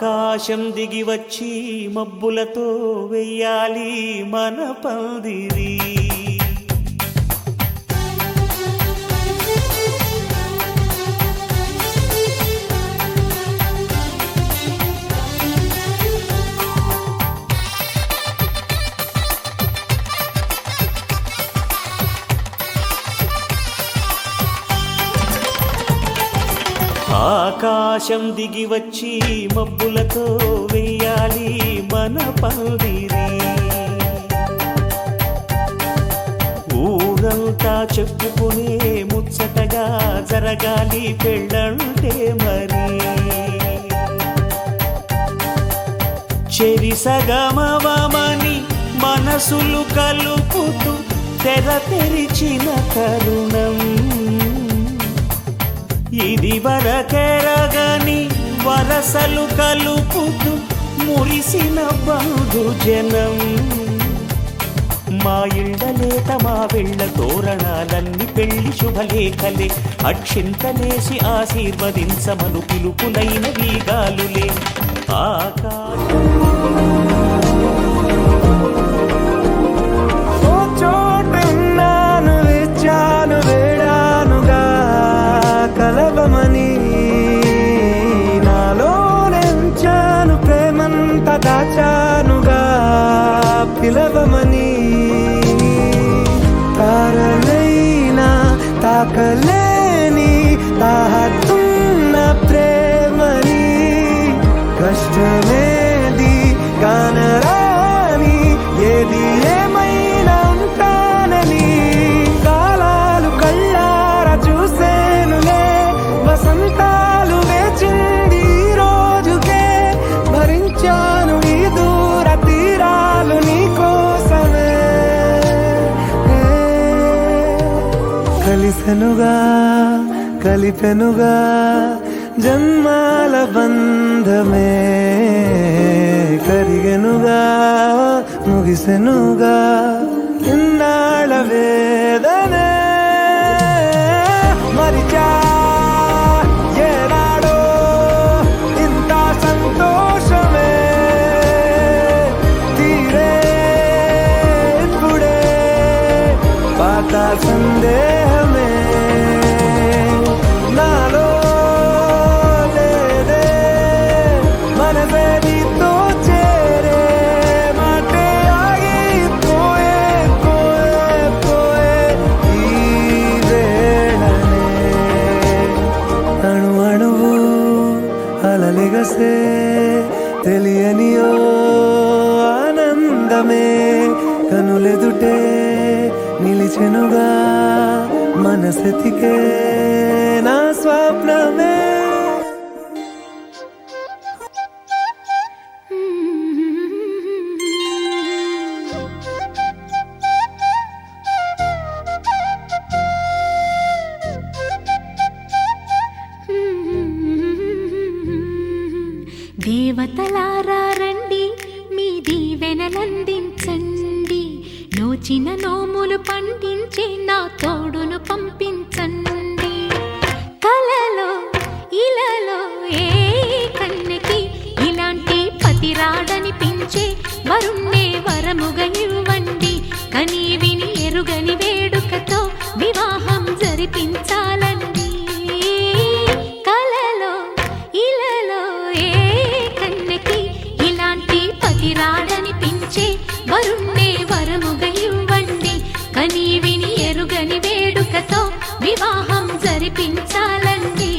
ఆకాశం దిగి వచ్చి మబ్బులతో వెయ్యాలి మన పందిరి. ఆకాశం దిగి వచ్చి మబ్బులతో వెయ్యాలి మన పందిరి. ఊరంతా చెప్పుకునే ముచ్చటగా జరగాలి పెళ్ళంటే మరి. చెరిసగమవమని మనసులు కలుపుతూ తెర తెరిచిన తరుణం ఇది వరకెరగని వరసలు కలుపుతూ మురిసిన బంధుజనం. మా ఇళ్ళలేత మా వెళ్ళ తోరణాలన్నీ పెళ్లి శుభలేఖలే. అక్షింతలేసి ఆశీర్వదించమను పిలుపులైన వీగాలులే. కలవమని నాలో నెంచాను ప్రేమంత దాచానుగా పిలవమని. తారలైనా తాకలేని తాహతున్న ప్రేమని. కష్టమేది కానరాని ఏది ఏమైనా ఉంటానని. కాలాలు కళ్ళారా చూసేనులే వసంతాలు వేచింది రోజుకే. భరించాను ఈ దూర తీరాలు నీ కోసమే. కలిసెనుగా కలిపెనుగా జన్మాల బంధమే. కరిగెనుగా ముగిసెనుగా ఇన్నాళ్ళ వేదనే. మరిచా ఏనాడో ఇంత సంతోషమే. తీరే ఇప్పుడే పాత సందేహమే. నాలో లేదే మనసే నీతో చేరే మాటే ఆగిపోయే పోయే పోయే ఈ వేళనే. అణు అణువు అలలిగసే తెలియనియో ఆనందమే. కనులెదుటే నిలిచెనుగా మనసెతికే నా స్వప్నమే. దేవతలారా రండి మీ దీవెనలందించండి. నోచిన నోములు పండించే నా తోడును పంపించండి. కలలో ఇలలో ఏ కన్నెకి ఇలాంటి పతిరాడనిపించే వరుణ్ణే వరముగా ఇవ్వండి. కని విని ఎరుగని వేడుకతో వివాహం జరిపించాలండి. కలలో ఇలలో ఏ కన్నెకి ఇలాంటి పతిరాడనిపించే వరుణ్ణే వరముగా ఇవ్వండి. కని విని ఎరుగని వేడుకతో వివాహం జరిపించాలండి.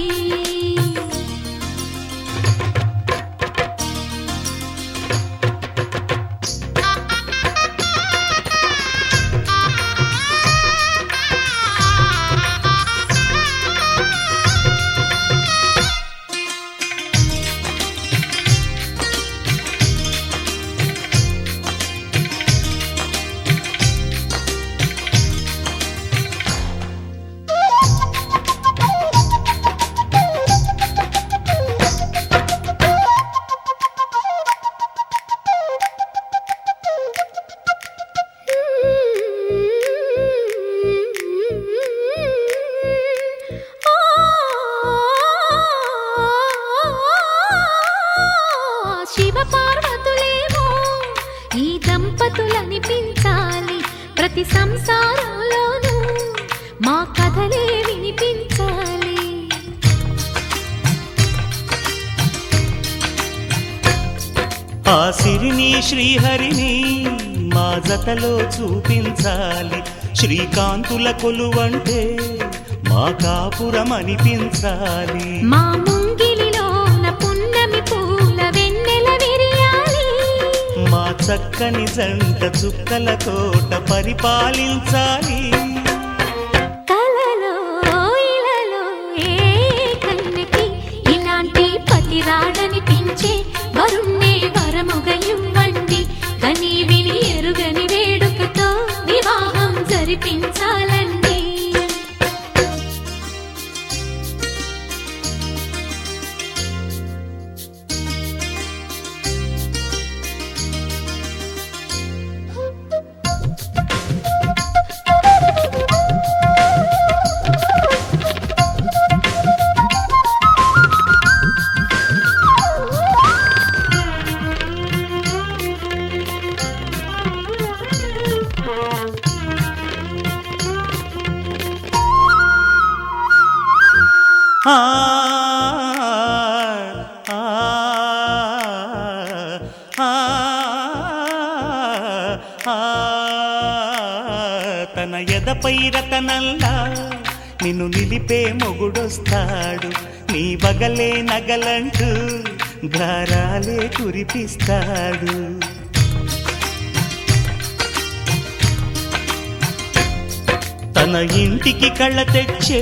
శివ పార్వతులేమో ఈ దంపతులనిపించాలి, ప్రతి సంసారంలోనూ మా కథలే వినిపించాలి. ఆ సిరిని శ్రీహరిని మా జతలో చూపించాలి, శ్రీకాంతుల కొలువంటే మా కాపురం అనిపించాలి. మా ముంగిలిలోన పున్నమి పూల వెన్నెల విరియాలి, మా చక్కని జంట చుక్కల తోట పరిపాలించాలి. కలలో ఇలలో ఏ కన్నెకి ఇలాంటి పతి రాడనిపించే వరుణ్ణే వరముగా ఇవ్వండి, కని విని ఎరుగని వేడుకతో వివాహం జరిపించాలండి. ఆ ఆ ఆ తన ఎదపై రతనల్లా నిన్ను నిలిపే మొగుడొస్తాడు, నీ బగలే నగలంటూ గారాలే కురిపిస్తాడు. తన ఇంటికి కళ్ళ తెచ్చే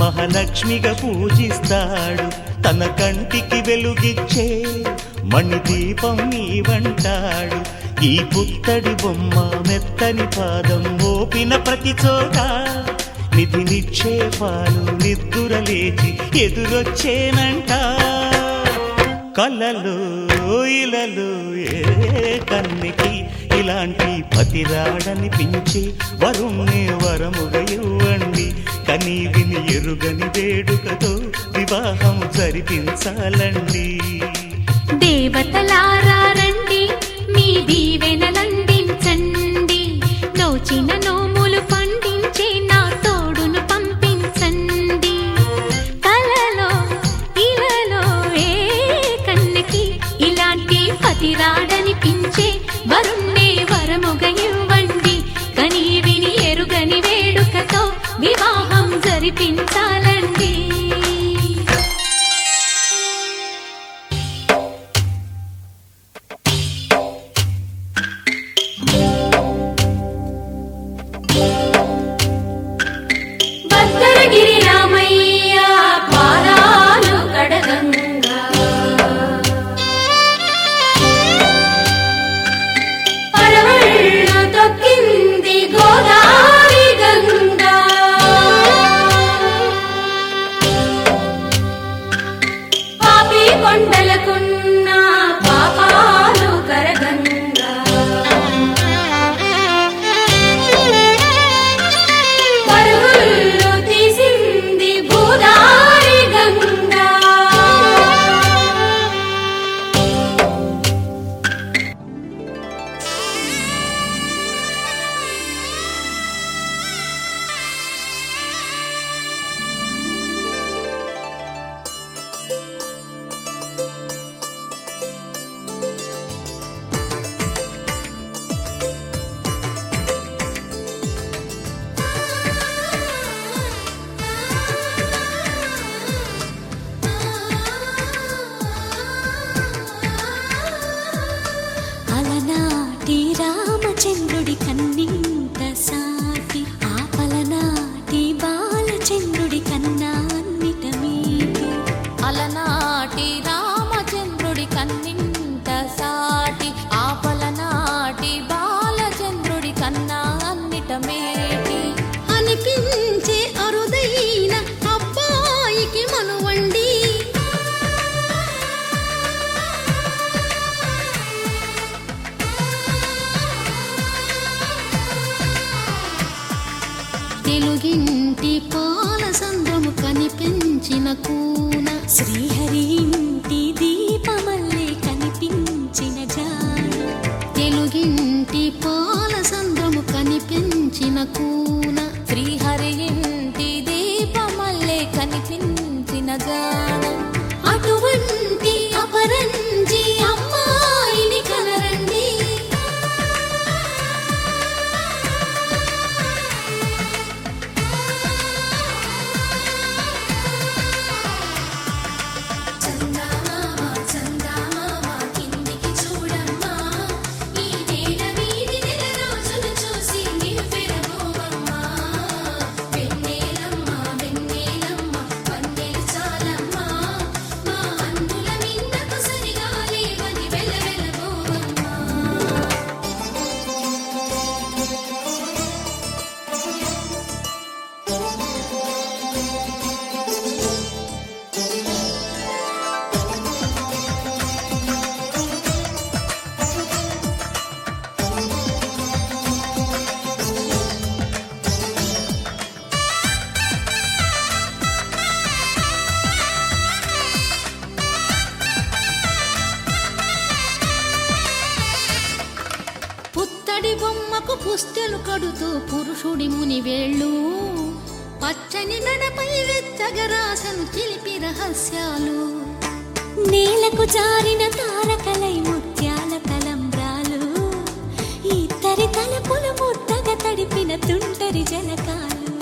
మహాలక్ష్మిగా పూజిస్తాడు, తన కంటికి వెలుగిచ్చే మణిదీపం నీవంటాడు. ఈ పుత్తడి బొమ్మ మెత్తని పాదం మోపిన ప్రతి చోట నిధి నిక్షేపాలు నిద్దురలేచి ఎదురొచ్చేనంట. కలలో ఇలలో ఏ కన్నెకి ఇలాంటి పతి రాడనిపించి వరుణ్ణే వరముగా ఇవ్వండి, కని విని ఎరుగని వేడుకతో వివాహం జరిపించాలండి. దేవతలారా రండి, మీ దీవెనలందించండి, నోచిన నోములు పండించే నా తోడును పంపించండి. కలలో ఇలలో ఏ కన్నెకి ఇలాంటి పతి రాడనిపించే వరుణ్ణే వరముగా ఇవ్వండి, కని విని ఎరుగని వేడుకతో వివాహం జరిపించాలండి. భద్రగిరి రామయ్య పాదాలు కడగంగా, పరవళ్ళు తొక్కింది గోదావరి గంగా, పాపి కొండలకున్న పాపాలు కరగంగా, పరుగులు తీసింది భూదారి గంగా. అలనాటి రామచంద్రుడి కన్నింత సాటి, ఆపలనాటి బాలచంద్రుడి కన్నా అన్నిట మీటి. అలనాటి రామచంద్రుడి కన్నింత సాటి, ఆపలనాటి బాలచంద్రుడి కన్నా అన్నిట మేటి. అనిపించే అరుదైన అబ్బాయికి మనువండి, తెలుగింటి పాల సంద్రము కనిపించిన కూన, శ్రీహరి ఇంటి దీపమల్లే కనిపించిన కూన శ్రీహరి ఇంటి దీపమల్లే కనిపించిన జాన అటువంటి అపరంజి అమ్మాయిని కనరండి. చందమామ చందమామ కిందికి చూడమ్మా, ఈ నేల వీధి నెల రోజులు చూసి నివ్వెరబోవమ్మా. వెన్నెలమ్మ వెన్నెలమ్మ వన్నెలు చాలమ్మా, మా అందుల మిన్నకు సరిగా లేవని వెలవెలబోవమ్మా. పుత్తడి బొమ్మకు పుస్తెలు కడుతూ పురుషుడి ముని వేళ్ళు, పచ్చని నడపై వెచ్చగరాసను చిలిపి రహస్యాలు. నేలకు జారిన తారకలై ముత్యాల తలంబ్రాలు, ఇద్దరి తలపులు ముద్దగా తడిపిన తుంటరి జలకాలు.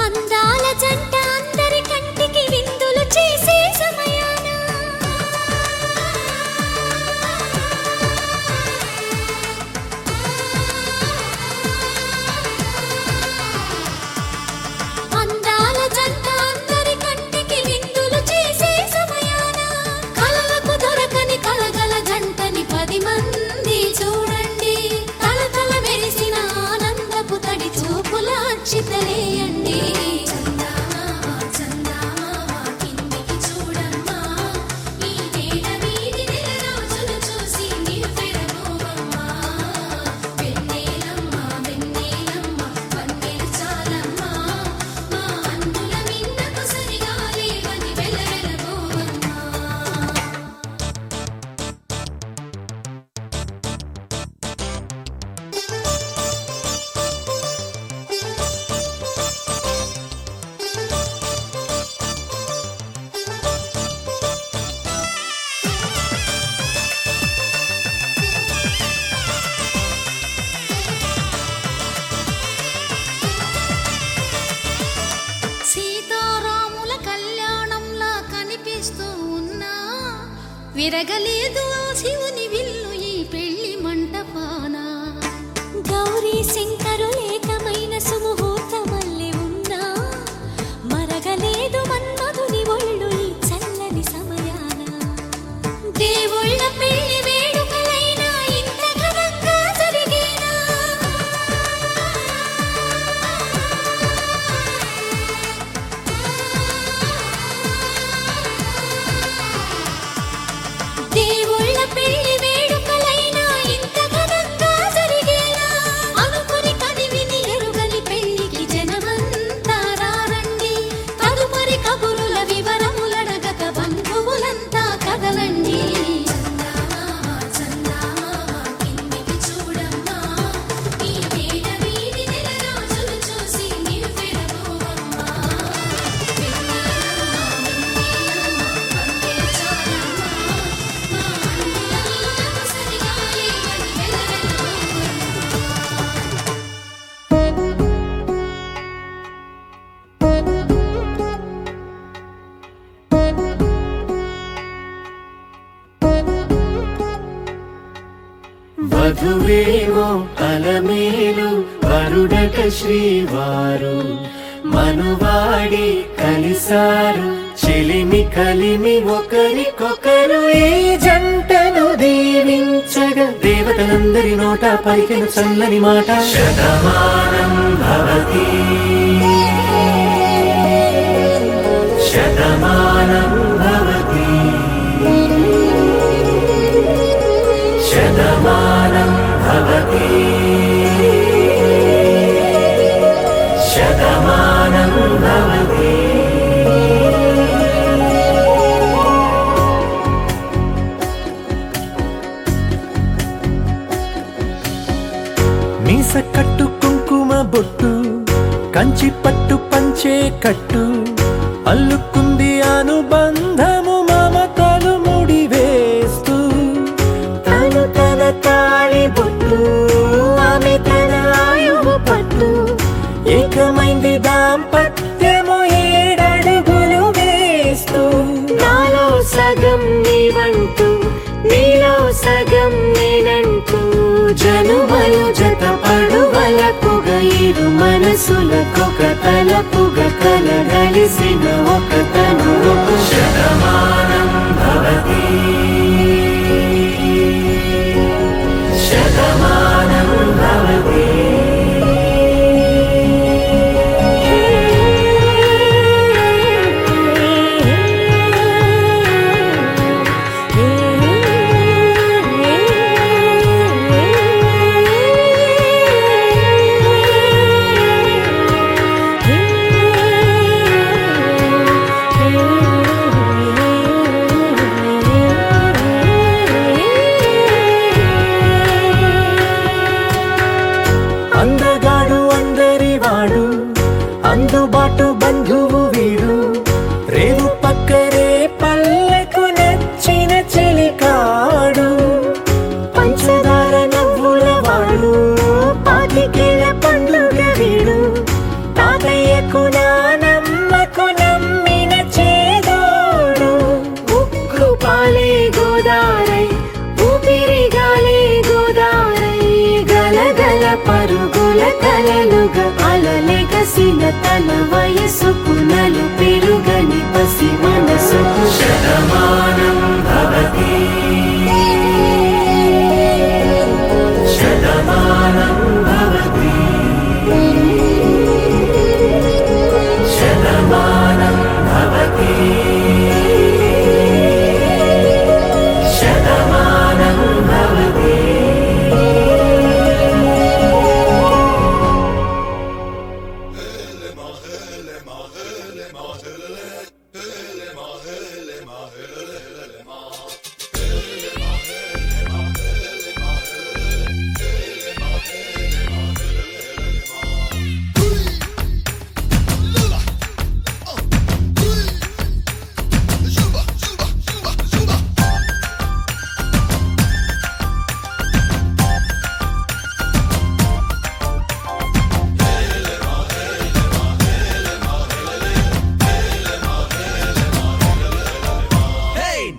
అందాల జంట అందరి కంటికి విందులు చేసే సమయాన అందాల జంట అందరి కంటికి విందులు చేసే సమయాన కలలకు దొరకని కలగల జంటని 10 మంది చూడండి. తలతల మెరిసిన ఆనందపు తడి చూపుల అచ్చితలేయండి. చందమామ చందమామ కిందికి చూడమ్మా, ఈ నేల వీధి నెల రోజులు చూసి నివ్వెరబోవమ్మా. వెన్నెలమ్మ వెన్నెలమ్మ వన్నెలు చాలమ్మా, మా అందుల మిన్నకు సరిగా లేవని వెలవెలబోవమ్మా. సీతారాముల కళ్యాణంలా కనిపిస్తూ ఉన్నా, విరగలేదు ఆ శివుని విల్లు ఈ పెళ్లి మంటపాన. గౌరీ శంకరులు ఏకమైన సుముహూర్తమల్లె ఉన్నా, మరగలేదు మన్మధుని ఒళ్ళు ఈ చల్లని సమయాన. దేవుళ్ళ పెళ్లి వేడుకలైనా ఇంత ఘనంగా జరిగేనా? దేవుళ్ళ పెళ్లి వేడుకలైనా ఇంత ఘనంగా జరిగేనా? అనుకుని కనివిని ఎరుగని పెళ్లికి జనమంతా రారండి. తదుపరి కబురుల వివరములడగక బంధువులంతా కదలండి. చందమామ చందమామ కిందికి చూడమ్మా, ఈ నేల వీధి నెల రోజులు చూసి నివ్వెరబోవమ్మా. వెన్నెలమ్మ వెన్నెలమ్మ వన్నెలు చాలమ్మా, మా అందుల మిన్నకు సరిగా లేవని వెలవెలబోవమ్మా. వధువేవో అలమేలు వరుడట శ్రీవారు, మనువాడి కలిసారు చెలిమి కలిమి ఒకరికొకరు. ఈ జంటను దీవించగా దేవతలందరి నోట పలికిన చల్లని మాట, శతమానం భవతి శతమానం భవతి శతమానం భవతి శతమానం భవతి. మీస కట్టు కుంకుమ బొట్టు కంచి పట్టు పంచే కట్టు అల్లుకుంది అనుబంధము మమతలు ముడి వేస్తూ తను తన తాళి బొట్టు ఆమె తన ఆయువు పట్టు ఏకమైంది దాంపత్యము 7 అడుగులు వేస్తూ నాలో సగం నీవంటూ నీలో సగం నేనంటూ జనుమలు జత పడువలకుగ ఇరు మనసులకొక తలపుగ కలగలిసిన ఒక తను శతమానం భవతి శతమానం భవతి అందగాడు అందరి వాడు అందుబాటు బంధువు వీడు రేవు పక్కరే పల్లెకు నచ్చిన చెలికాడు పంచదార నవ్వుల వాడు పాతికేళ్ల పండుగ వీడు తాతయ్యకు నానమ్మకు నమ్మిన చేదోడు ఉక్కు పాలే గోదారై ఊపిరిగాలే గోదారై గలగల పరుగుల కలలుగా అలలెగసిన తన వయసుకు నలు పెరుగని పసి మనసుకు శతమానం భవతి శతమానం భవతి శతమానం భవతి శతమానం భవతి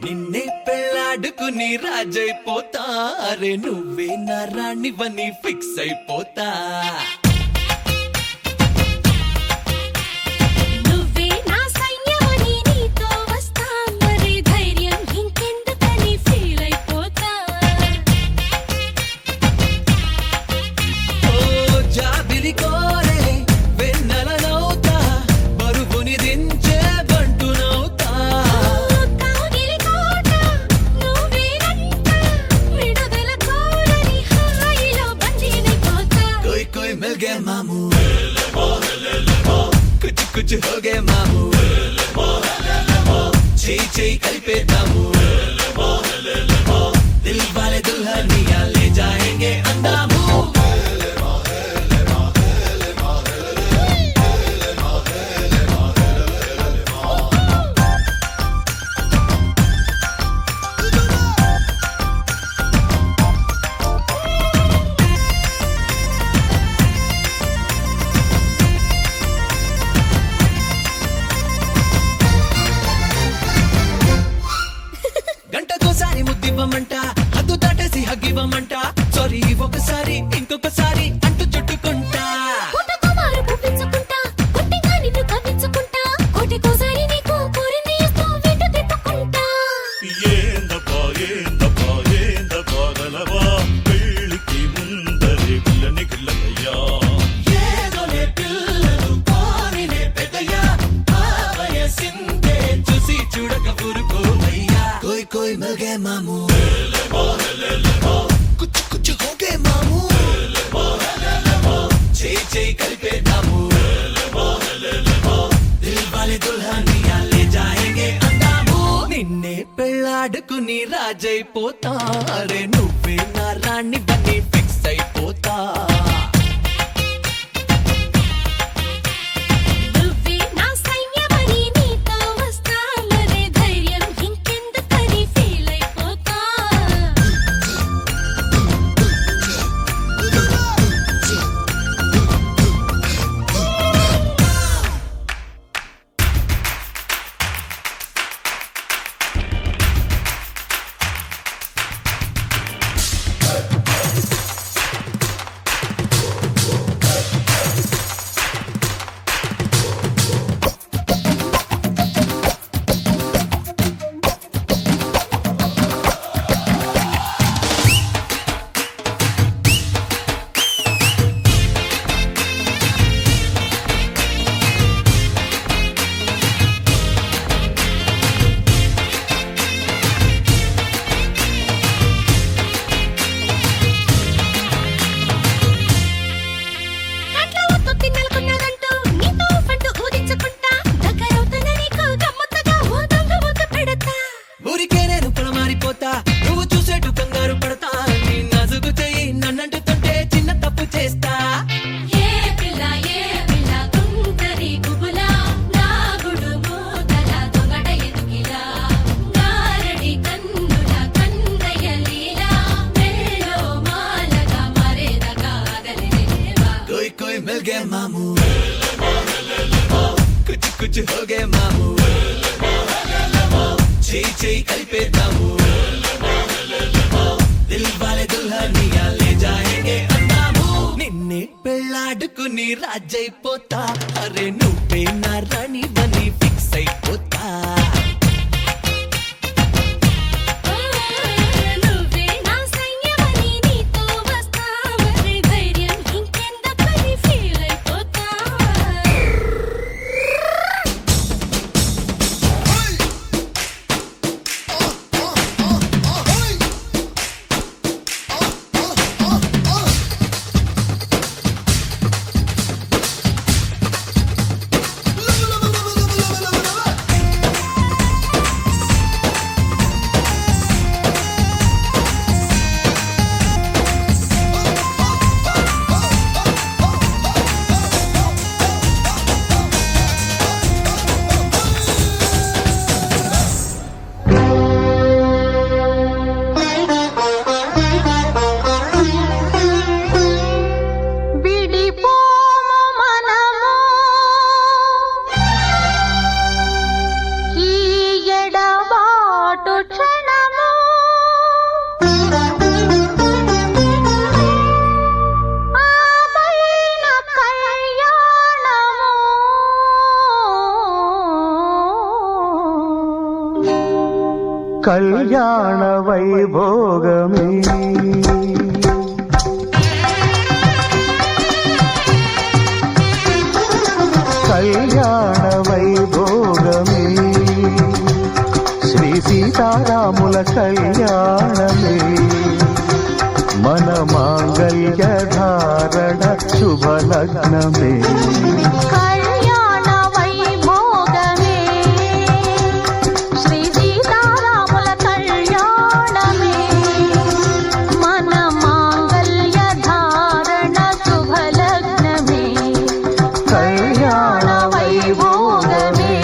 నిన్నే పెళ్ళాడుకుని రాజైపోతా అరే నువ్వే నా రాణివని ఫిక్స్ అయిపోతా నువ్వే నా సైన్యమని నీతో వస్తా మరి ధైర్యం ఇంకెందుకని ఫీల్ అయిపోతా ఓ జాబిలి కోరే వెన్నెలనవుతా బరువుని దించే బంటునవుతా కాగిలి కోట నువ్వేనంట విడుదల కోరని హాయిలో బందీనైపోతా कोई कोई मिल गए मामू कुछ कुछ हो गए मामू ची కలిపేద్దాము दिल वाले दुल्हनिया ले जाएंगे अंदामू గంటకోసారి ముద్దివ్వమంట హద్దు దాటేసి హగ్గివ్వమంట సారీ ఒకసారి ఇంకొకసారి అంటూ చుట్టుకుంటా పుట్టకుమారు పువ్వించుకుంటా కొట్టిగా నిన్ను కవ్వించుకుంటా కోటికోసారి నీకు కోరింది ఇస్తూ వెంట తిప్పుకుంటా ఏందబ్బా ఏందబ్బా ఏందబ్బా గలవా పెళ్ళికి ముందరే పిల్లని గిల్లయ్యా ఏదోలే పిల్లలు కోరినే పెద్దయ్యా ఆ వయసిందే చూసి చూడక ఊరుకోవయ్యా కోయ్ కోయ్ మిల్ గए మామూ కుచ్ కుచ్ హో గए మామూ చేయి కలిపేద్దాము దిల్ వాలే దుల్హనియా లే జాయేంగే అందాము నిన్నే పెళ్ళాడుకుని రాజైపోతా అరే నువ్వే నా రాణి బని ఫిక్స్ అయిపోతా మాము కుచ్ కుచ్ హోగే మాము చేయి చేయి కలిపేద్దాము దిల్ వాలే దుల్హనియా లే జాయేంగే అందాము నిన్నే పెళ్ళాడుకుని రాజైపోతా అరే నువ్వే నా రాణి బని ఫిక్స్ అయిపోతా నువ్వే నా సైన్యమని నీతో వస్తావని ధైర్యం ఇంకెందుకని ఫీల్ అయిపోతా కళ్యాణ వైభోగమే కళ్యాణ వైభోగమే శ్రీ సీతారాముల కళ్యాణమే మన మాంగళ్య ధారణ శుభలగ్నమే కళ్యాణ వైభోగమే శ్రీ సీతారాముల కళ్యాణమే మన మాంగళ్య ధారణ శుభలగ్నమే కళ్యాణ వైభోగమే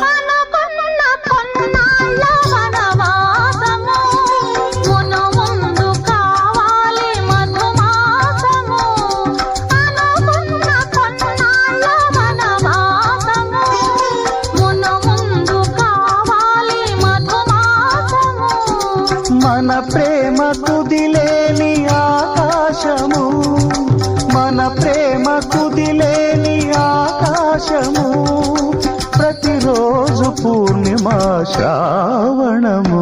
అనుకున్న కొన్నాళ్ళ వనవాసము మును ముందు కావాలి మధుమాసము అనుకున్న కొన్నాళ్ళ వనవాసము మును ముందు కావాలి మధుమాసము మన ప్రేమ కుదిలేని ఆకాశము మన ప్రేమ కుదిలేని ఆకాశము ప్రతిరోజు పూర్ణిమా శ్రావణము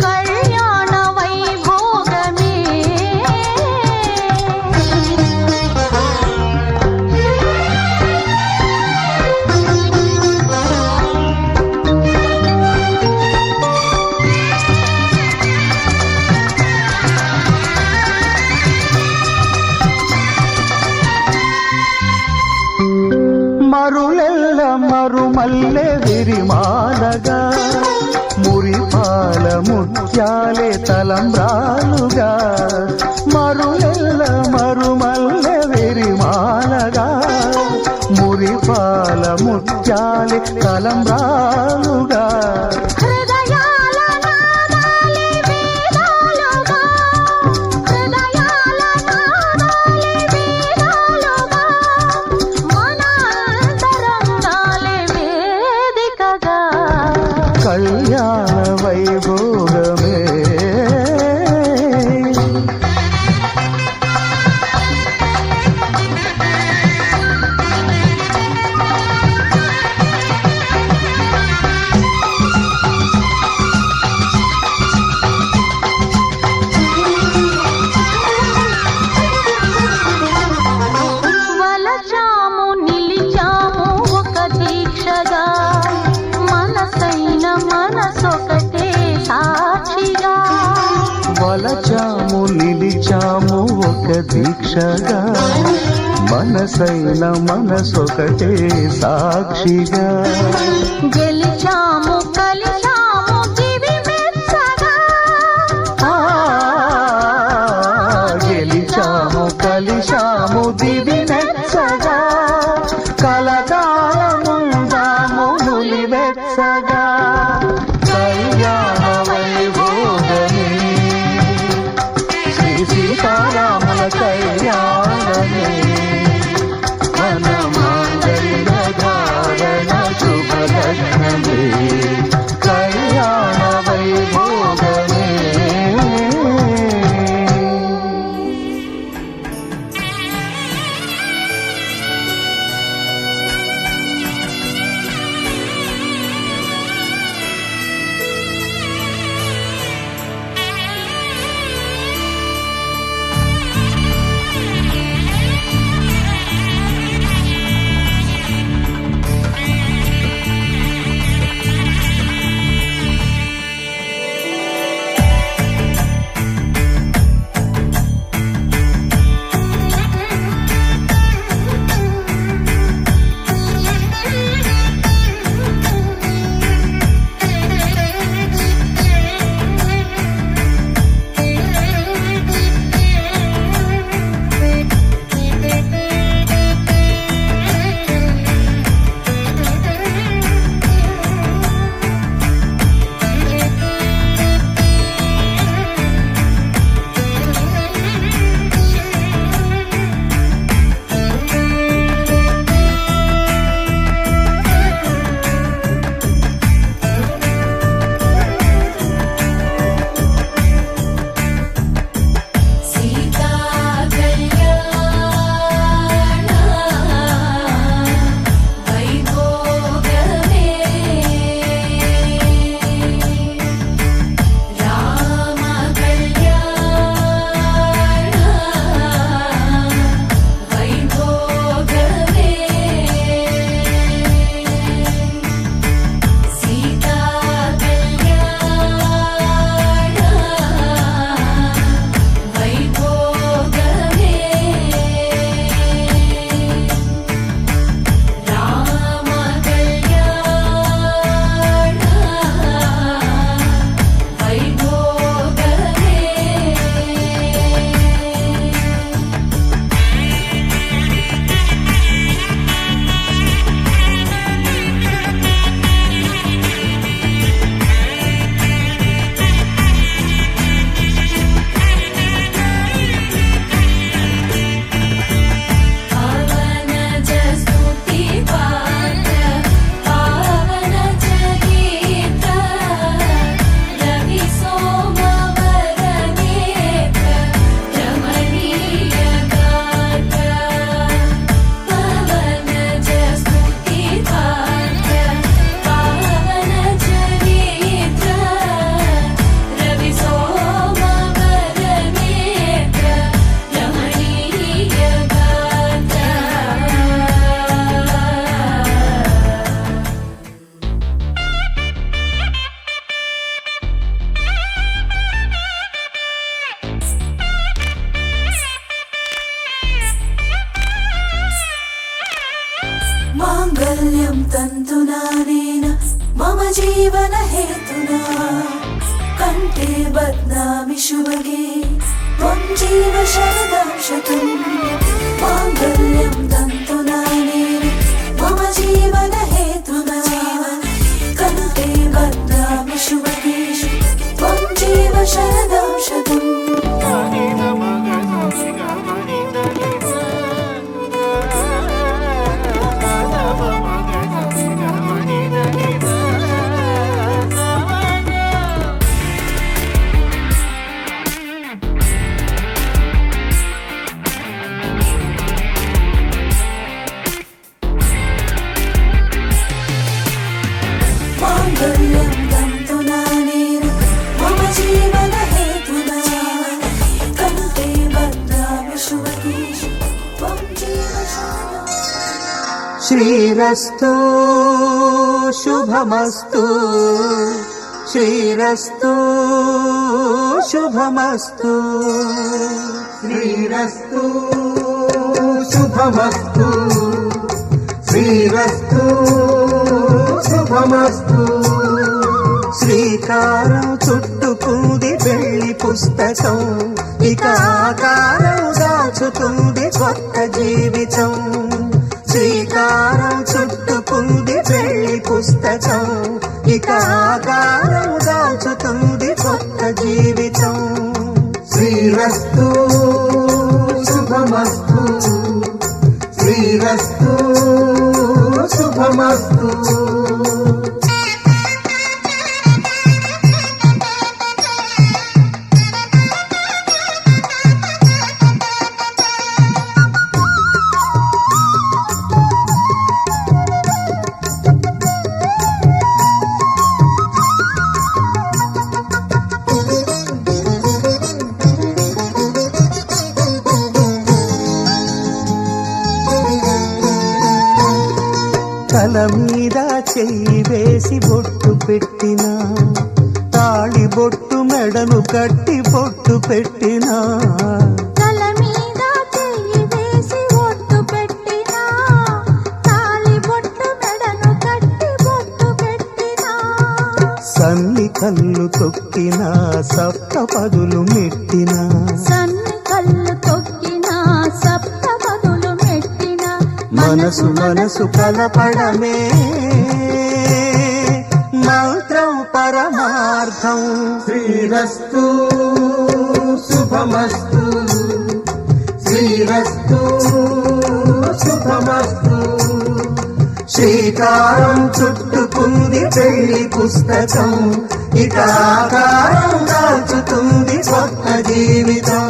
కళ్యాణ వైభోగమే మరులెల్ల మరుమల్లె విరిమాలగా మురిపాల ముత్యాలే తలంబ్రాలుగా మరులెల్ల మరుమల్లె విరిమాలగా మురిపాల ముత్యాలే తలంబ్రాలుగా హృదయాల నాదాలే వేదాలుగా హృదయాల నాదాలే వేదాలుగా మన అంతరంగాలే వేదికగా కళ్యాణ వైభోగమే వలచాము నిలిచాము ఒక దీక్షగా మనసైన మనసొకటే సాక్షిగా వలచాము నిలిచాము ఒక దీక్షగా మనసైన మనసొకటే సాక్షిగా గెలిచాము కలిచాము దివి మెచ్చి మాంగళ్యం తంతునానేన మమ జీవన హేతునా కంఠే బధ్నామి శుభగే త్వం జీవ శరదం శతం మాంగళ్యం తంతునానేన మమ జీవన హేతునా కంఠే బధ్నామి శుభగే త్వం జీవ శరదం శతం మాంగళ్యం తంతునానేన మమ జీవన హేతునా కంఠే బధ్నామి శుభగే త్వం జీవ శరదం శ్రీరస్తు శుభమస్తు శ్రీరస్తు శుభమస్తు శ్రీరస్తు శుభమస్తు శ్రీరస్తు శుభమస్తు శ్రీకారం చుట్టుకుంది పెళ్లి పుస్తకం ఇక ఆకారం దాచుతుంది కొత్త జీవితం శ్రీకారం చుట్టుకుంది పెళ్లి పుస్తకం ఇక ఆకారం దాచుతుంది కొత్త జీవితం శ్రీరస్తు శుభమస్తు శ్రీరస్తు శుభమస్తు తల మీద చెయ్యి వేసి బొట్టు పెట్టినా తాళి బొట్టు మెడను కట్టి బొట్టు పెట్టినా తల మీద చెయ్యి వేసి ఒట్టు పెట్టినా తాళి బొట్టు మెడను కట్టి బొట్టు పెట్టినా సన్ని కళ్ళు తొక్కినా సప్త పదులు మెట్టినా సన్ని కళ్ళు తొక్కినా సప్త పదులు మెట్టినా మనసు మనసు కలపడమే మంత్రం పరమార్థం శ్రీరస్తు శుభమస్తు శ్రీరస్తు శుభమస్తు శ్రీకారం చుట్టుకుంది పెళ్లి పుస్తకం ఇక ఆకారం దాచుతుంది కొత్త జీవితం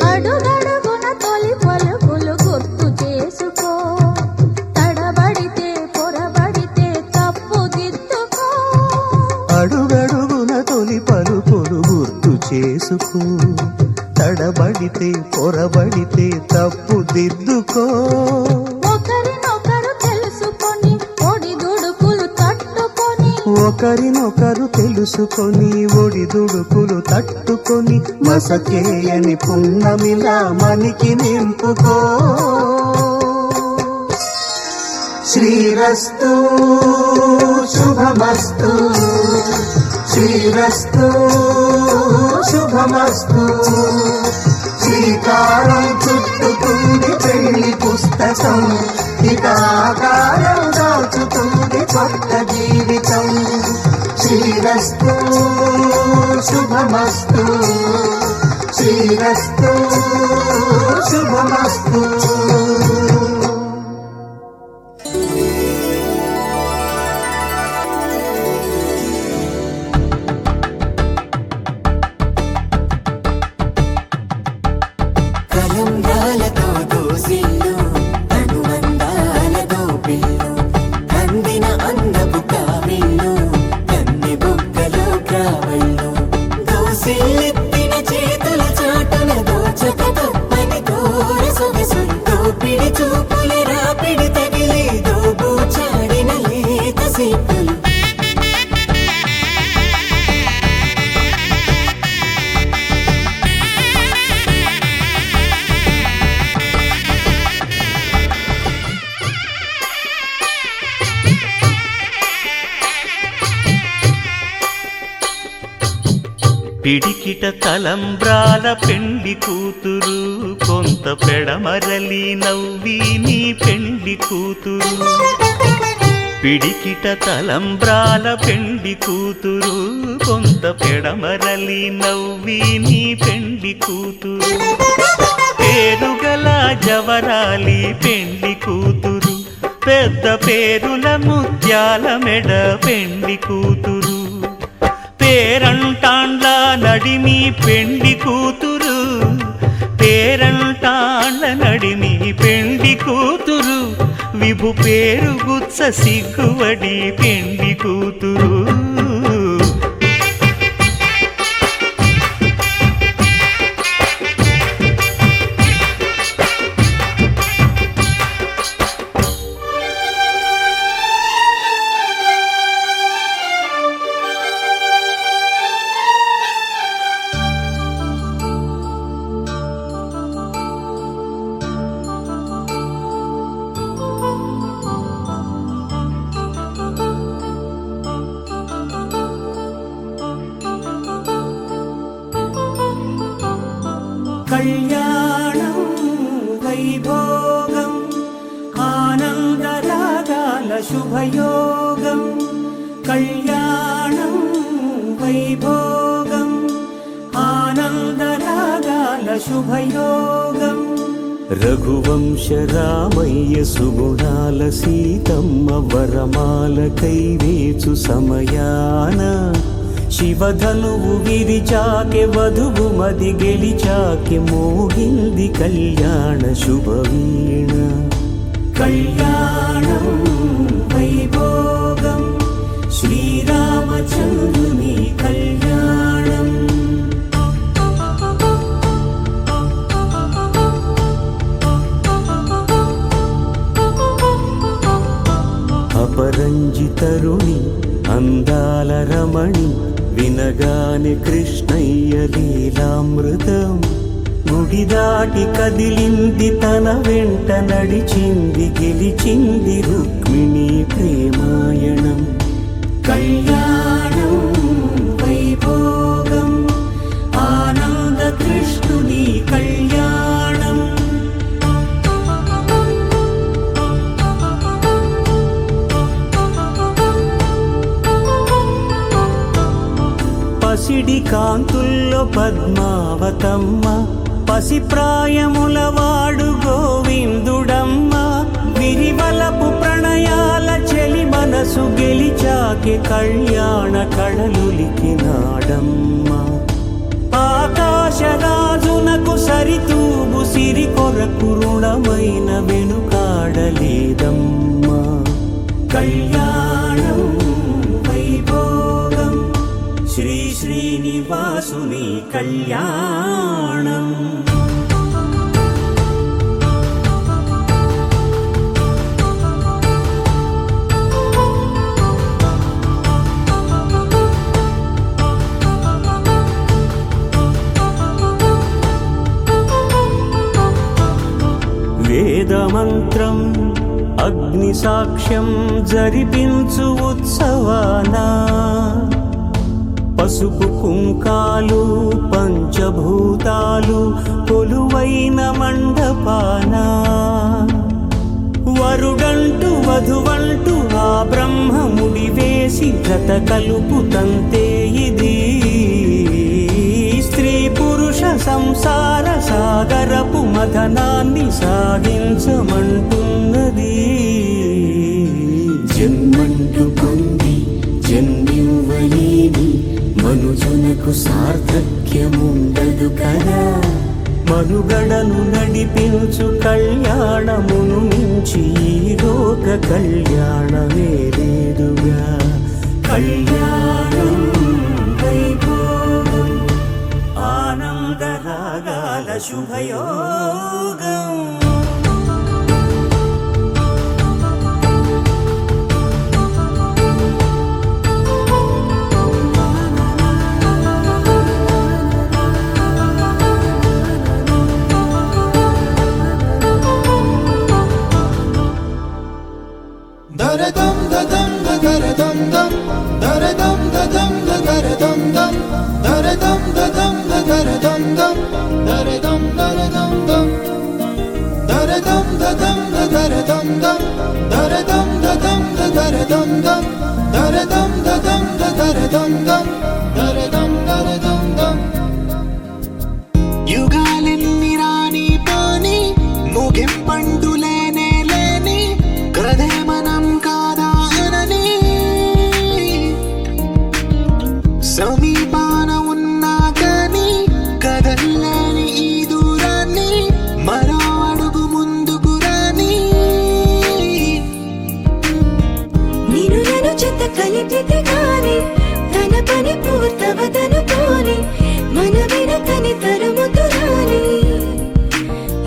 అడుగడుగున తొలి పలుకులు గుర్తు చేసుకో తడబడితే పొరబడితే తప్పు దిద్దుకో అడుగడుగున తొలి పలుకులు గుర్తు చేసుకో తడబడితే పొరబడితే తప్పు దిద్దుకో ఒకరినొకరు తెలుసుకొని ఒడిదుడుకులు తట్టుకొని ఒకరినొకరు తెలుసుకొని ఒడిదుడుకులు తట్టుకొని మసకేయని పున్నమిలా మనికి నింపుకో శ్రీరస్తు శుభమస్తు శ్రీరస్తు శుభమస్తు శ్రీకారం చుట్టుకుంది పెళ్లి పుస్తకం ఇక ఆకారం దాచుతుంది కొత్త జీవితం శ్రీరస్తు శుభమస్తు శ్రీరస్తు శుభమస్తు కలంగాలతో దోసిల్లు అనుబంధాలతో పిల్లు అందిన అందపు పిడికిట తలంబ్రాల పెండి కూతురు కొంత పెడమరలి నవ్వి నీ పెండి కూతురు పిడికిట తలంబ్రాల పెండి కూతురు కొంత పెడమరలి నవ్వి నీ పెండి కూతురు పేరుగల జవరాలి పెండి కూతురు పెద్ద పేరుల ముత్యాల మెడ పెండి కూతురు పేరంటాండ్ల నడిమి పెండి కూతురు పేరంటాండ్ల నడిమి పెండి కూతురు విభు పేరు గుత్స సిగ్గువడి పెండి కూతురు కళ్యాణం వైభోగం ఆనందరాగాల శుభయోగం కళ్యాణం వైభోగం ఆనందరాగాల శుభయోగం రఘువంశ రామయ్య సుగుణాల సీతమ్మ వరమాల కైవేచు సమయాన శివధనువు విరిచాకె వధువు మది గెలిచాకె మోగింది కళ్యాణ శుభవీణ కళ్యాణం వైభోగం శ్రీరామచంద్రుని కళ్యాణం అపరంజితరుణి అందాల రమణి వినగానే కృష్ణయ్య లీలామృతం గుడి దాటి కదిలింది తన వెంట నడిచింది గెలిచింది రుక్మిణి ప్రేమాయణం కళ్యాణం వైభోగం ఆనంద కృష్ణుని కళ్యాణం పసిడి కాంతుల్లో పద్మావతమ్మ పసిప్రాయముల వాడు గోవిందుడమ్మ విరివలపు ప్రణయాల చెలి మనసు గెలిచాకె కళ్యాణ కళలులికినాడమ్మ ఆకాశరాజునకు సరితూబు సిరి కొరకు రుణమైన వెనుకాడలేదమ్మా కళ్యాణం వైభోగం శ్రీ శ్రీనివాసుని కళ్యాణం వేదమంత్రం అగ్ని సాక్ష్యం జరిపించు ఉత్సవానా పసుపు కుంకాలు పంచభూతాలు కొలువైన మండపానా వరుడంటూ వధువంటూ ఆ బ్రహ్మముడి వేసి జత కలుపుతంతే ఇది స్త్రీ పురుష సంసార సాగరపు మథనాన్ని సాగించమంటున్నది జన్మంటూ పొంది జన్మివ్వలేని మనుజునకు సార్థక్యముండదు కదా మనుగడను నడిపించు కళ్యాణమును మించి ఈ లోక కళ్యాణమే లేదుగా కళ్యాణం వైభోగం ఆనందరాగాల శుభయోగం దరదం దదం దరదం దం దరదం దదం దరదం దం దరదం దరదం దం దరదం దదం దరదం దం దరదం దరదం దం. యుగాలెన్ని రాని పోని ముగింపండు లేనే లేని కదే మనం కాదా అనని సమీపాన ఉన్నా కానీ కదల్లేని ఈ దూరాన్ని మరో అడుగు ముందుకు రాని నిన్ను నన్ను చెత్త కలిపితే గాని తన పని పూర్తవదను పోని మన వెనకని తరుముతురాని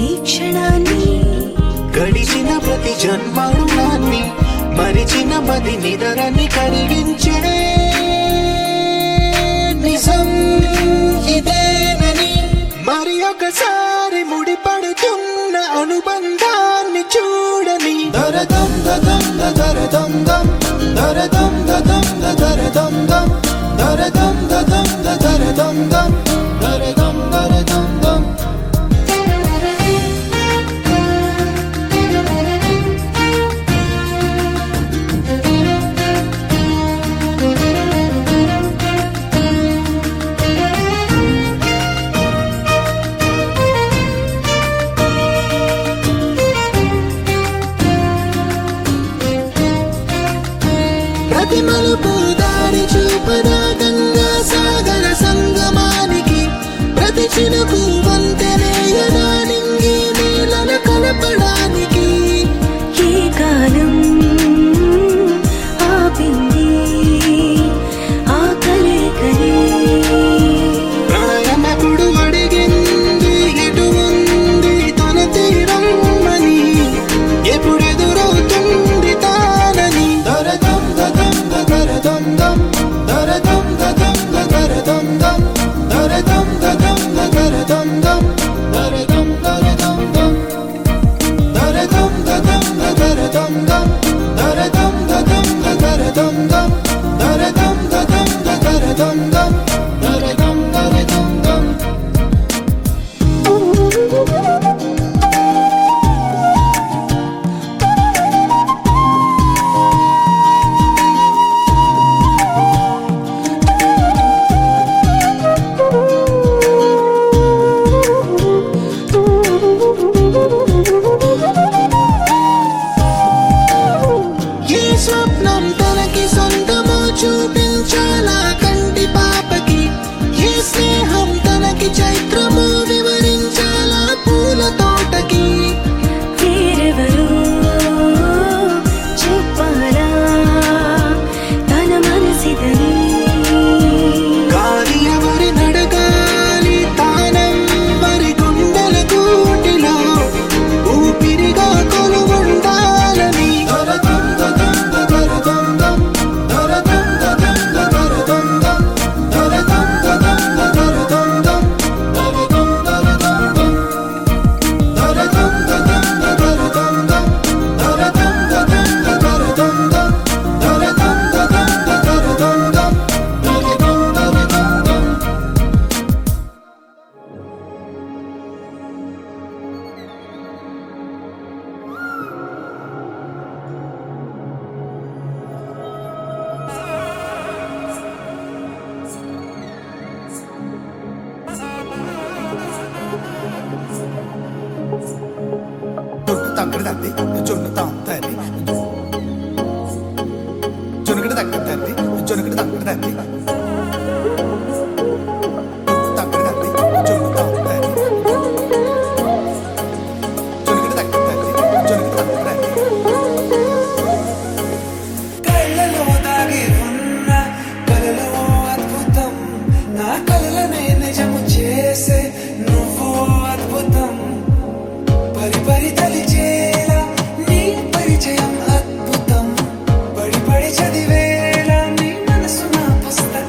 ఈ క్షణాన్ని గడిచిన ప్రతి జన్మరుణాన్ని మరిచిన మది నిదరని కరిగించే నిజం ఇదేనని మరి ఒకసారి ముడిపడుతున్న అనుబంధాన్ని చూడని దరదం దదం దరదం దం దరదం దదం దరదం దం దరదం దదం దరదం దం దరదం దరదం దం. ప్రతి మలుపు దారి చూపదా గంగా సాగర సంగమానికి ప్రతి చినుకు వంతెనేయదా నింగి నీళ్ళను కలపడానికి ఏ కాలం ఆపింది ఆ కలయికని ప్రళయనకుడు అడిగింది ఎటు ఉంది తన తీరమ్మని ఎప్పుడెదురవుతుంది తానని దరదం దదం దరదం దం దరదం దదం దరదం దం దరదం దదం దరదం దం దరదం దరదం దం దరదం దదం దరదం దం దరదం దదం దరదం దం దరదం దదం దరదం దం దరదం దరదం దం. ఏ స్వప్నం తనకి సొంతమో చూపించాలా కంటి పాపకి ఏ స్నేహం తనకి చైత్రమో వివరించాలా పూల తోటకి వేరెవరో చెప్పాలా తన మనసిదని గాలి ఎవరి నడగాలి తానం మరి గుండెల కూటిలో ఊపిరిగా కొలువుండాలని దరదం దదం దరదం దం దరదం దదం దరదం దం దరదం దదం దరదం దం దరదం దరదం దం దరదం దదం దరదం దం దరదం దదం దరదం దం దరదం దదం దరదం దం దరదం దరదం దం. జొన్ను తంగడి తంది జొన్ను తాంతది జొనుగడి తగ్గడి తంది జొనుగడి తంగడి తంది తంగడి తంది జొన్ను తాంతది జొనుగడి తగ్గడి తంది జొనుగడి తంగడి తంది కళ్ళలో దాగి ఉన్న కలలో అద్భుతం నా కలలనే నిజము చేసే నువ్వు అద్భుతం పరి పరి తలిచేలా నీ పరిచయం అద్భుతం పడి పడి చదివేలా నీ మనసు నా పుస్తకం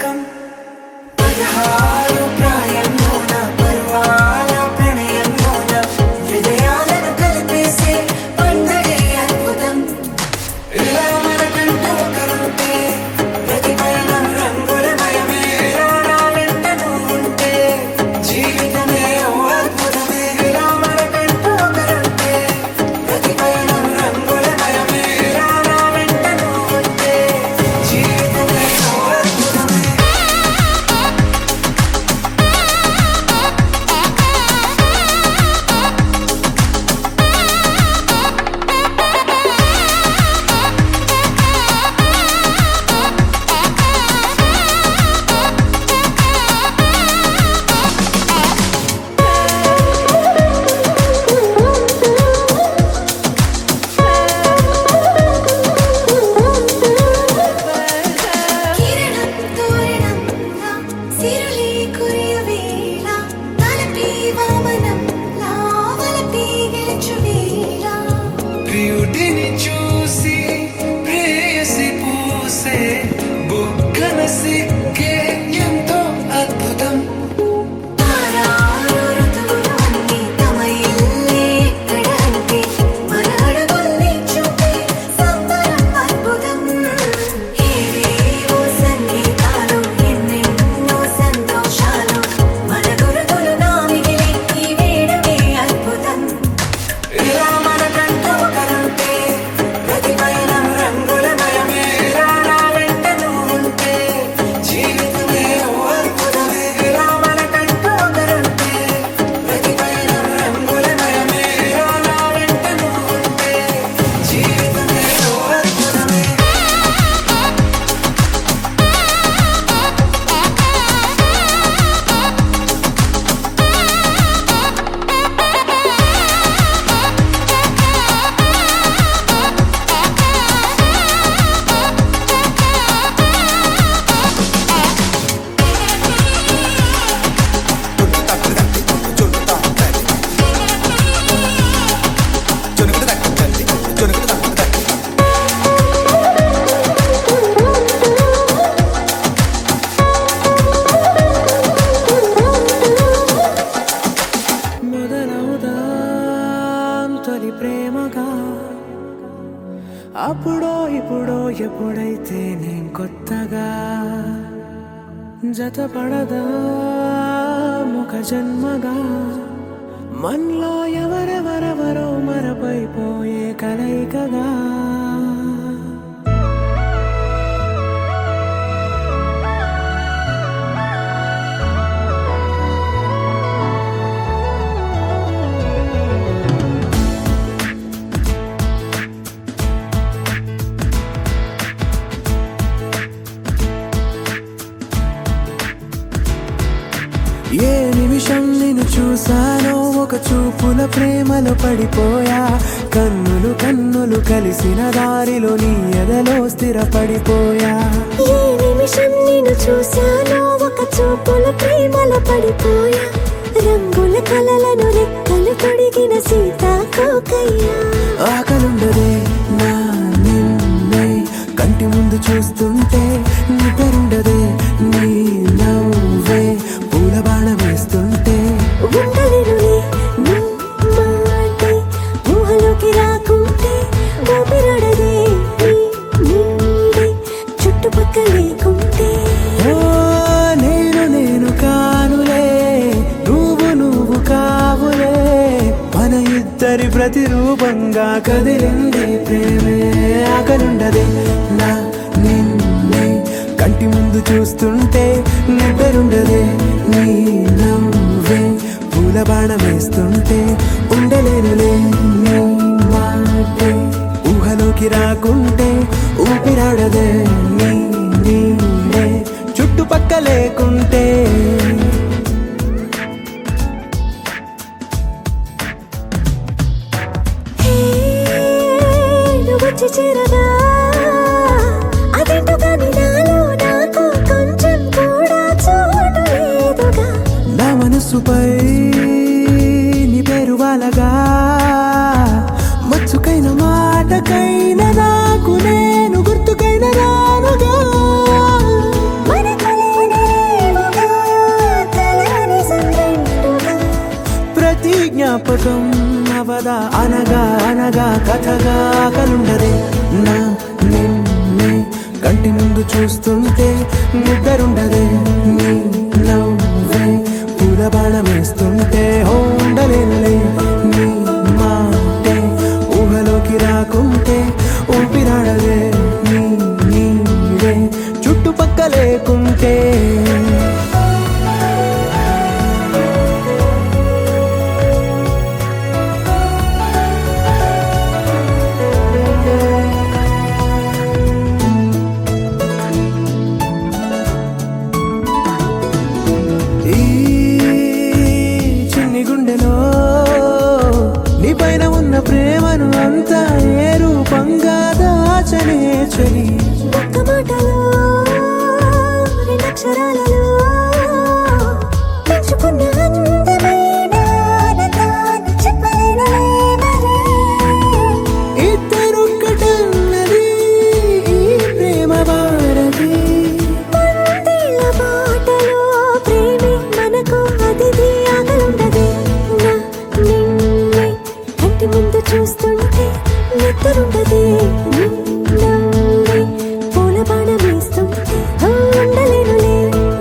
కొత్తగా జతపడదా ముఖ జన్మగా మనలో ఎవరెవరెవరో మరపైపోయే కలయికగా ఏ నిమిషం నిన్ను చూసానో ఒక చూపుల ప్రేమలో పడిపోయా కన్నులు కన్నులు కలిసిన దారిలో నీ ఎదలో స్థిరపడిపోయా ఏ నిమిషం నిన్ను చూశానో ఒక చూపుల ప్రేమలో పడిపోయా రంగుల కలలను రెక్కలు తొడిగిన సీతాకోకయ్యా ఆకలుండదే నా నిన్నే కంటి ముందు చూస్తుంటే నిద్రుండదే నీ నవ్వే పూల బాణం వేస్తుంటే ఉండలేనులే నీ మాటే ఊహలోకి రాకుంటే ఊపిరాడదే నీ నీడే చుట్టుపక్కల లేకుంటే ఓ నేను కానులే నువ్వు కావులే మన ఇద్దరి ప్రతిరూపంగా కదిలింది ప్రేమే ఆకలుండదే నా నిన్నే కంటి ముందు చూస్తుంటే నిద్రుండదే నీ నవ్వే పూల బాణం వేస్తుంటే ఉండలేనులే నీ మాటే ఊహలోకి రాకుంటే ఊపిరాడదే నీ నీడే చుట్టుపక్క లేకుంటే వచ్చి చేరగా అదేంటో కానీ నాలో నాకు కొంచెం కూడా చోటు లేదుగా నా మనసుపై నీ పేరు వాలగా మచ్చుకైన మాటకైన నాకు నేను గుర్తుకైన రానుగా మన కలనేవుగా కలని సంగంటుగా ప్రతి జ్ఞాపకం అవదా అనగా అనగా కథగా కలుండదే నా నిన్నే కంటి ముందు చూస్తుంటే నిద్రుండదే నీ నవ్వే పూల బాణం వేస్తుంటే ఉండలేనులే నీ మాటే ఊహలోకి రాకుంటే ఊపిరాడదే నీ నీడే చుట్టుపక్క లేకుంటే ఈ చిన్ని గుండెలో నీ పైన ఉన్న ప్రేమను అంతా ఏ రూపంగా దాచనే చలి ఒక్క మాటలో రెండక్షరాలలో పెంచుకున్న అందమైన ఆనందాన్ని చెప్పలేనులే మరి. ఇద్దరొక్కటన్నది ఈ ప్రేమ భారతి వందేళ్ల బాటలో ప్రేమే మనకు అతిథి ఆగలుండదే నా నిన్నే కంటి ముందు చూస్తుంటే నిద్రుండదే నీ నవ్వే పూల బాణం వేస్తుంటే ఉండలేనులే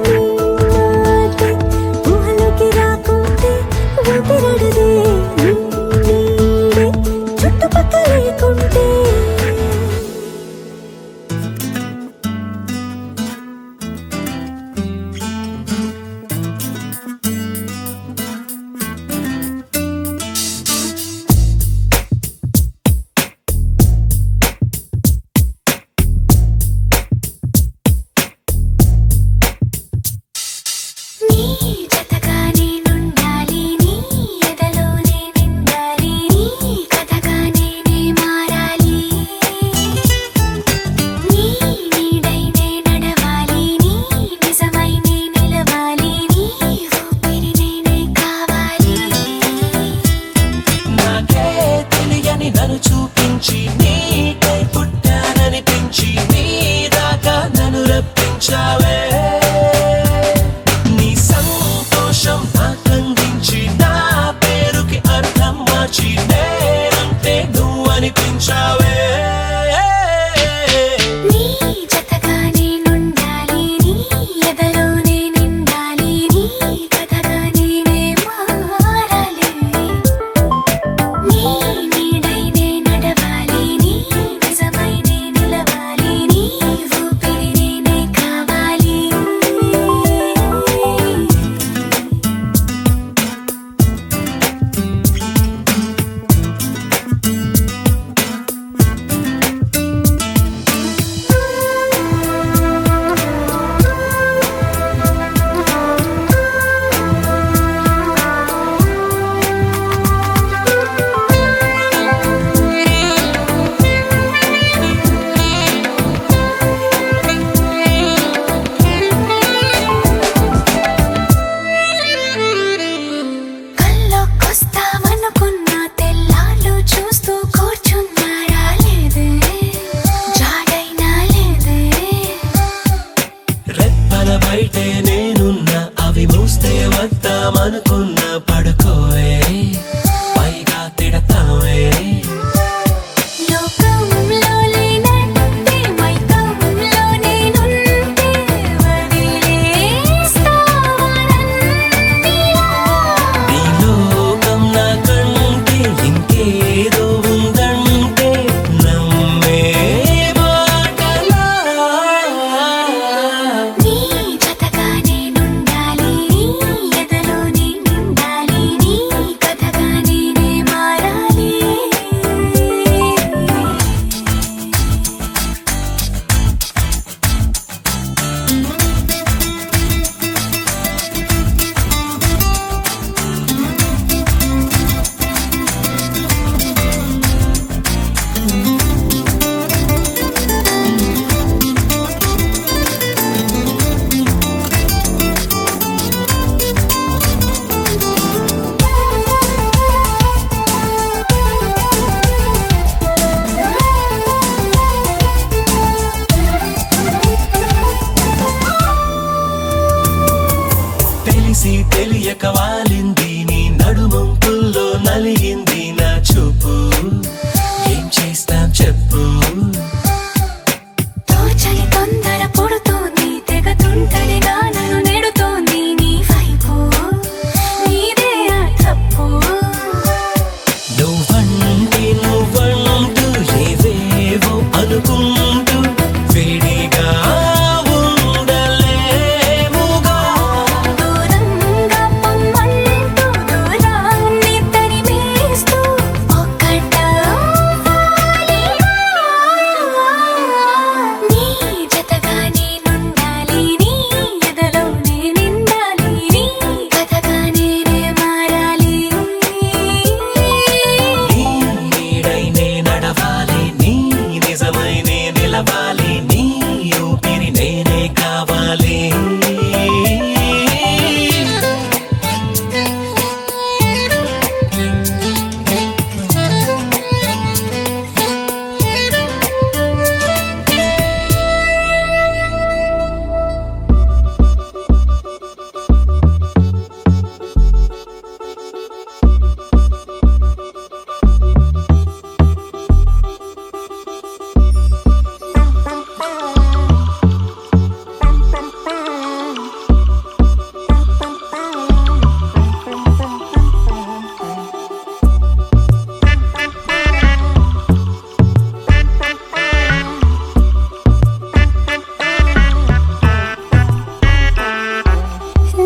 నీ మాటే ఊహలోకి రాకుంటే ఊపిరాడదే నీ నీడే చుట్టుపక్కల లేకుంటే నీ జతగా నేనుండాలి నీ ఎదలోనే నిండాలి నీ కథగా నేనే మారాలి నీ నీడైనే నడవాలి నీ నిజమై నే నిలవాలి నీ ఊపిరి నేనే కావాలి నాకే తెలియని నన్ను చూపించి నీకై పుట్టాననిపించి నీ దాకా నన్ను రప్పించావే నీ సంతోషం నాకందించి నా పేరుకి అర్థం మార్చి నేనంటే నువ్వు అనిపించావే నీ జతగా నేను చుట్టే నేనున్నా అవి మూస్తే వద్దామనుకున్నా పడుకోవే పైగా తిడతావే లోకంలో లేనట్టే మైకంలో నేనుంటే వదిలేస్తావనన్నీలా. నీ లోకం నాకంటే ఇంకేదో ఉందంటే నమ్మే మాటలా. నీ జతగా నేనుండాలి, నీ ఎదలో నేనుండాలి, నీ కథగా నేనే మారాలి. తెలిసి తెలియక వాలింది నీ నడుమంపుల్లో నలిగింది నా చూపు ఏం చేస్తాం చెప్పు తోచని తొందర పుడుతోంది, తెగ తుంటరిగా నన్ను నెడుతోంది నీ వైపు. నీదే ఆ తప్పు. నువ్వంటూ ఏవేవో అనుకుంటూ వేడిగా ఉండలేముగా. దూరంగా పొమ్మంటూ దూరాన్ని తరిమేస్తూ ఒక్కటవ్వాలిగా. నీ జతగా నేనుండాలి, నీ ఎదలో నేనుండాలి, నీ కథగా నేనే మారాలి. నీ నీడై నే నడవాలి, నీ నిజమై నే నిలవాలి, నీ ఊపిరి నేనే కావాలి.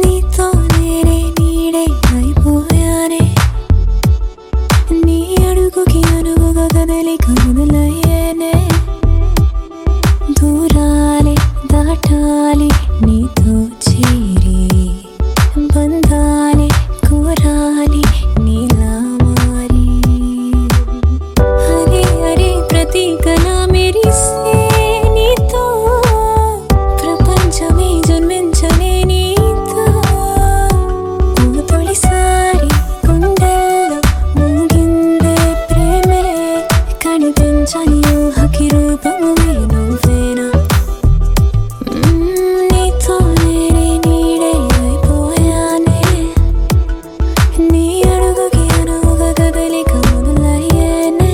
నీతో నేనే నీడై అయిపోయానే, నీ అడుగుకి అనువుగా కదలిక మొదలయ్యేనే. దూరాలే దాటాలి నీతో చేరి, బంధాలే కోరాలి నీలా మారి. హరే హరే ప్రతీకలా మెరిసే నీతో, ప్రపంచమే జన్మించనే నీతో. ఓ తొలిసారి గుండెల్లో మూగిందే ప్రేమే, కనిపించని ఊహకి రూపమే నువ్వేనా. నీతో నేనే నీడై అయిపోయానే, నీ అడుగుకి అనువుగా కదలిక మొదలయ్యేనే.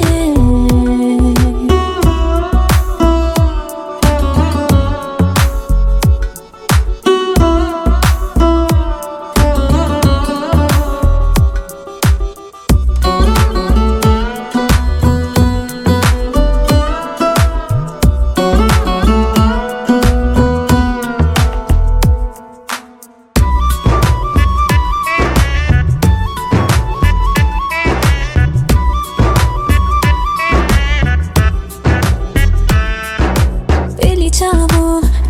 పిలిచావో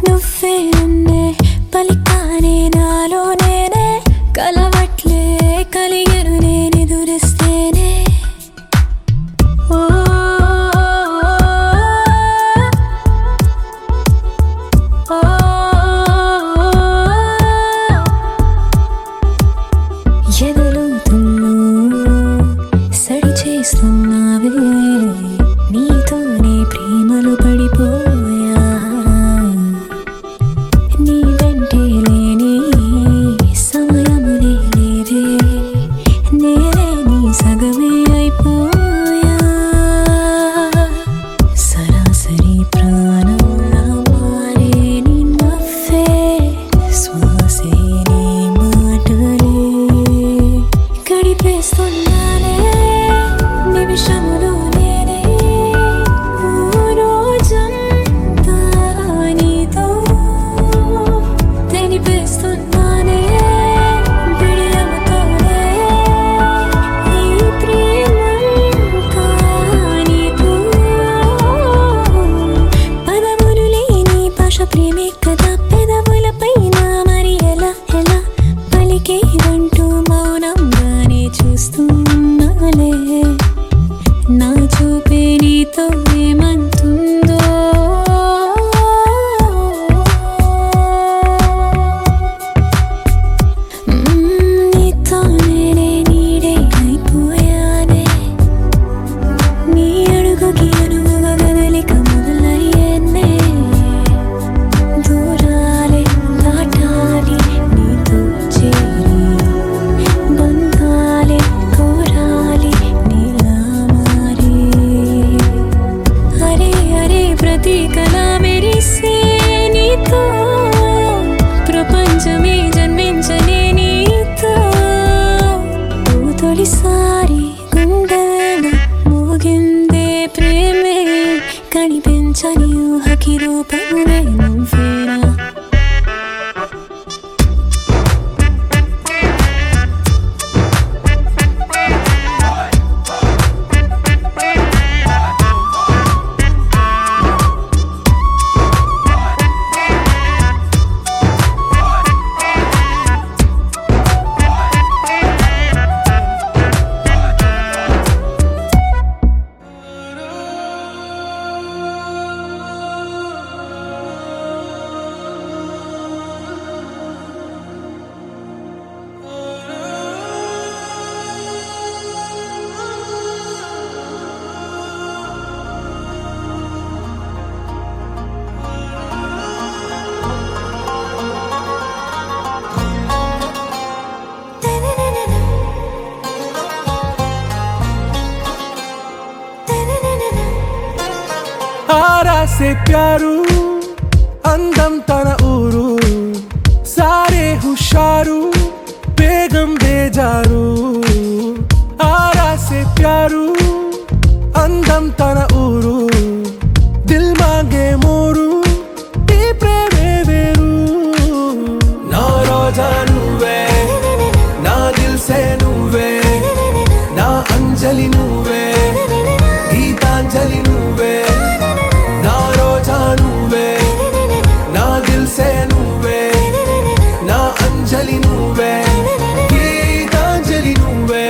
నువ్వే నన్నే, పలికానే నాలో నేనే, కలవట్లే కలిగను నేనెదురిస్తేనే. ఓ ఓ ఎదులుతున్నూ సడి చేస్తున్నావే, నీతోనే ప్రేమలో పడిపోయా. ఆరా సే ప్యారు అందం తన ఊరు సారే హుషారు బేగం బేజారు ఆరా సే ప్యారు అందం తన ఊరు దిల్ మాంగే మోరు ఈ ప్రేమే వేరు నా రోజా నువ్వే నా దిల్ సే నువ్వే నా అంజలి నువ్వే గీతాంజలి నువ్వే నా రోజా నువ్వే నా దిల్ సే నువ్వే నా అంజలి నువ్వే గీతాంజలి నువ్వే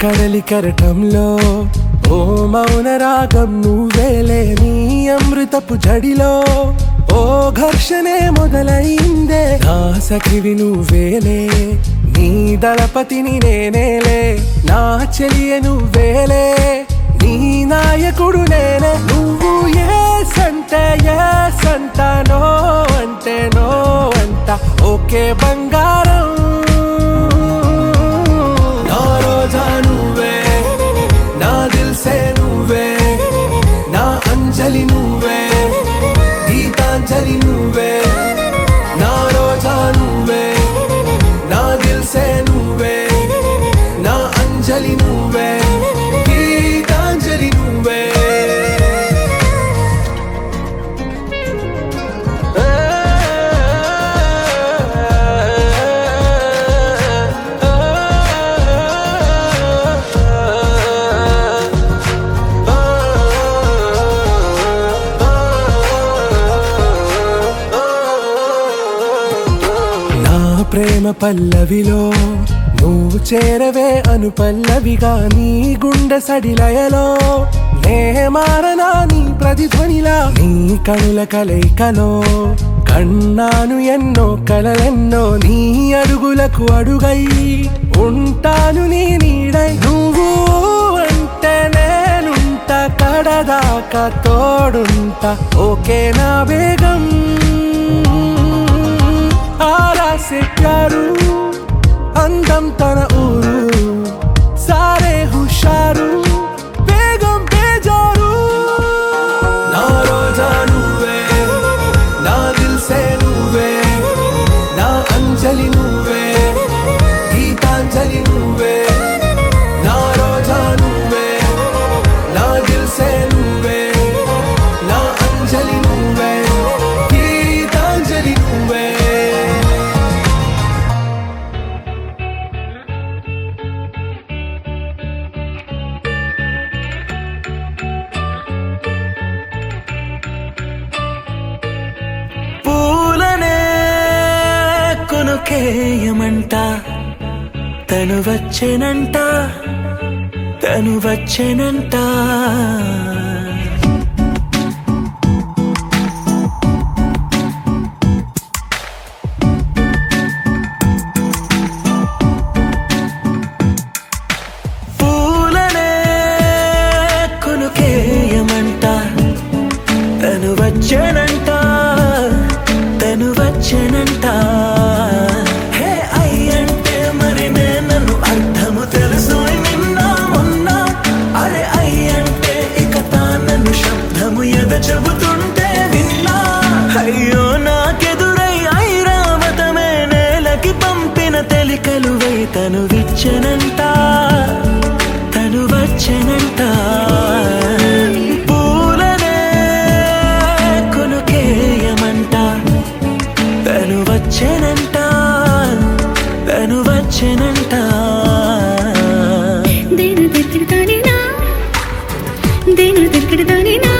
కడలి కరటంలో ఓ మౌన రాగం నువ్వేలే నీ అమృతపు జడిలో ఓ ఘర్షణే మొదలైందే నా సఖివి నువ్వేలే నీ దళపతిని నేనేలే నా చెలియ నువ్వేలే నీ నాయకుడు నేనే నువ్వు ఏ సంట నో అంటే నో అంట ఓకే బంగారం నువ్వే నా దిల్ సే నువ్వే నా అంజలి నువ్వే గీతాంజలి నువ్వే నా రోజా నువ్వే నా దిల్ సే నువ్వే నా అంజలి నువ్వే గీతాంజలి నువ్వే ప్రేమ పల్లవిలో నువ్వు చేరవే అను పల్లవిగా నీ గుండె సడిలయలో నే మారనా నీ ప్రతిధ్వనిలా నీ కనుల కలయికలో కన్నాను ఎన్నో కలలెన్నో నీ అడుగులకు అడుగై ఉంటాను నీ నీడై నువ్వు అంటే నేనుంట కడదాకా తోడుంటా ఓకే నా బేగం ఆరా సే ప్యారు అందం తన ఊరు సారే హుషారు బేగం బేజారు నా రోజా నువ్వే నా దిల్ సే నువ్వే నా అంజలి నువ్వే గీతాంజలి నువ్వే నా రోజా నువ్వే నా దిల్ సే నువ్వే నా అంజలి నువ్వే గీతాంజలి నువ్వే కేయమంట తను వచ్చేనంట తను వచ్చేనంట పూలనే కొనుకేయమంట తను వచ్చేనంట తను వచ్చేనంట చెబుతుంటే విన్నా అయ్యో నాకెదురై ఐరావతమే నేలకి పంపిన తెలికలువై తను విచ్చనంట తను వచ్చనంట పూలనే కొనుకేయమంట తను వచ్చనంట తను వచ్చనంట దేను దగ్గరదానినా దేను దగ్గరదానినా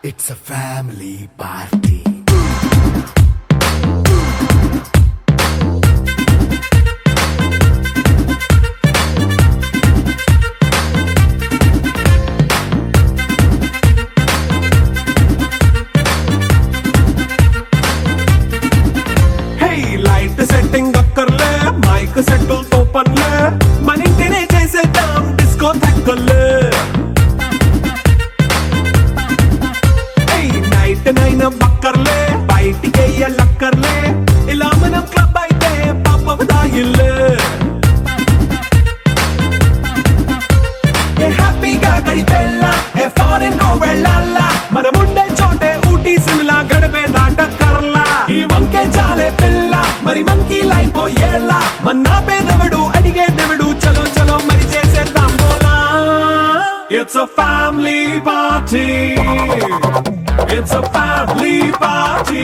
It's a family party. Hey, light setting అక్కర్లే మైక్ సెట్టులతో పనులే మన ఇంటినే చేసేద్దాం డిస్కో థెక్కలే నైట్ నైన్ బక్కర్లే బయటికి ఎల్లక్కర్లే ఇలా మనం క్లబ్ అయితే పాప దాయిల్లే హ్యాపీగా గడిపెళ్ళా ఏ ఫారెన్ కో వెళ్ళాలా మనం ఉండే చోటే ఊటీ సిమ్లా గడిపే దాటక్కర్లా ఈ వంకే చాలే పిల్ల మరి మంకీ లైఫ్ ఏళ్ళ మన్నా పేదవడు అడిగేదెవడు చలో చలో మరి చేసేద్దాం బోలా It's a family party. It's a family party.